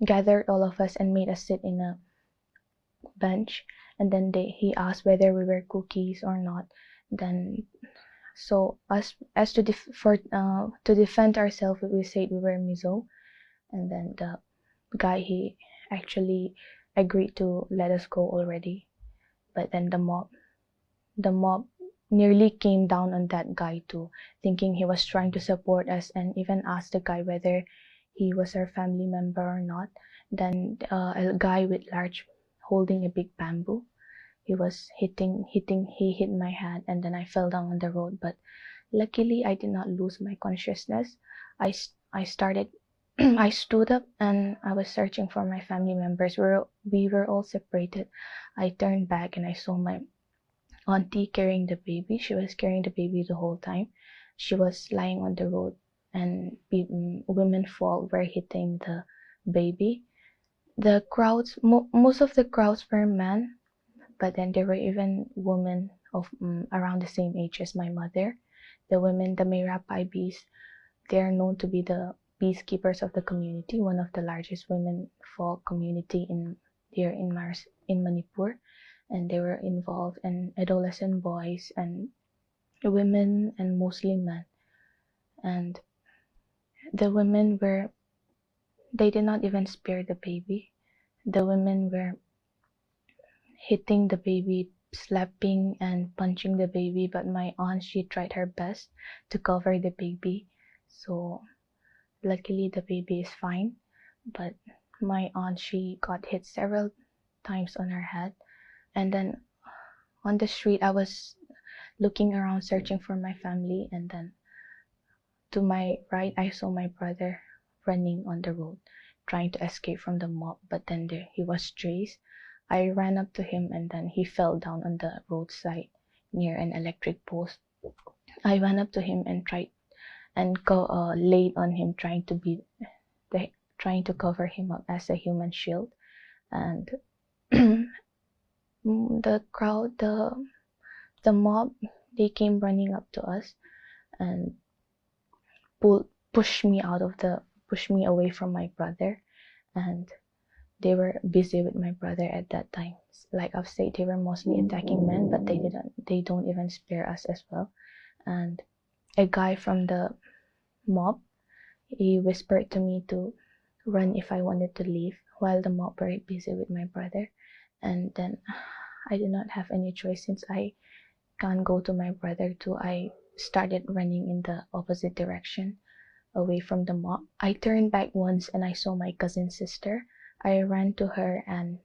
gathered all of us and made us sit in a bench, and then he asked whether we were cookies or not. Then so as to to defend ourselves, we said we were mizo, and then the guy, he actually agreed to let us go already. But then the mob nearly came down on that guy too, thinking he was trying to support us, and even asked the guy whether he was our family member or not. Then a guy with large, holding a big bamboo, he was he hit my head, and then I fell down on the road. But luckily I did not lose my consciousness. I started I stood up and I was searching for my family members. We were all separated. I turned back and I saw my auntie carrying the baby. She was carrying the baby the whole time. She was lying on the road, and women fall were hitting the baby. The crowds, most of the crowds were men, but then there were even women of around the same age as my mother. The women, the Mayrapai bees, they are known to be the peacekeepers of the community, one of the largest women folk community in Manipur, and they were involved in adolescent boys and women and mostly men. And the women they did not even spare the baby. The women were hitting the baby, slapping and punching the baby, but my aunt, she tried her best to cover the baby. So luckily the baby is fine, but my aunt, she got hit several times on her head. And then on the street I was looking around searching for my family, and then to my right I saw my brother running on the road trying to escape from the mob, but then he was chased. I ran up to him, and then he fell down on the roadside near an electric post. I went up to him and tried and laid on him, trying to cover him up as a human shield. And the crowd, the mob, they came running up to us and pushed me away from my brother, and they were busy with my brother at that time. Like I've said, they were mostly attacking men, but they don't even spare us as well. And a guy from the mob, he whispered to me to run if I wanted to leave, while the mob were busy with my brother. And then I did not have any choice, since I can't go to my brother too. I started running in the opposite direction, away from the mob. I turned back once and I saw my cousin's sister. I ran to her and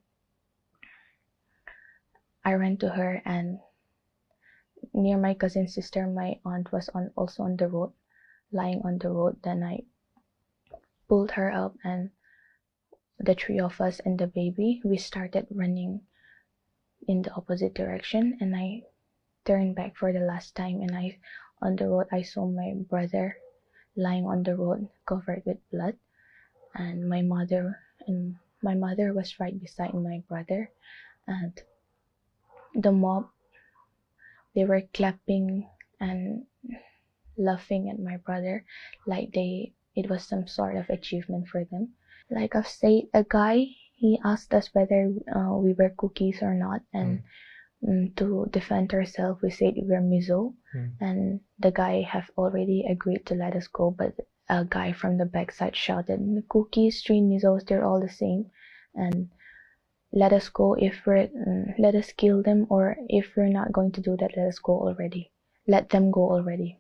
near my cousin's sister, my aunt was also on the road, lying on the road. Then I pulled her up, and the three of us and the baby, we started running in the opposite direction. And I turned back for the last time, and on the road I saw my brother lying on the road covered with blood, and my mother was right beside my brother. And the mob, they were clapping and laughing at my brother, like it was some sort of achievement for them. Like I've said, a guy, he asked us whether we were cookies or not, and to defend ourselves, we said we were mizo, and the guy have already agreed to let us go. But a guy from the backside shouted, "Cookies, three mizos, they're all the same, and let us go. Let us kill them, or if we're not going to do that, let them go already."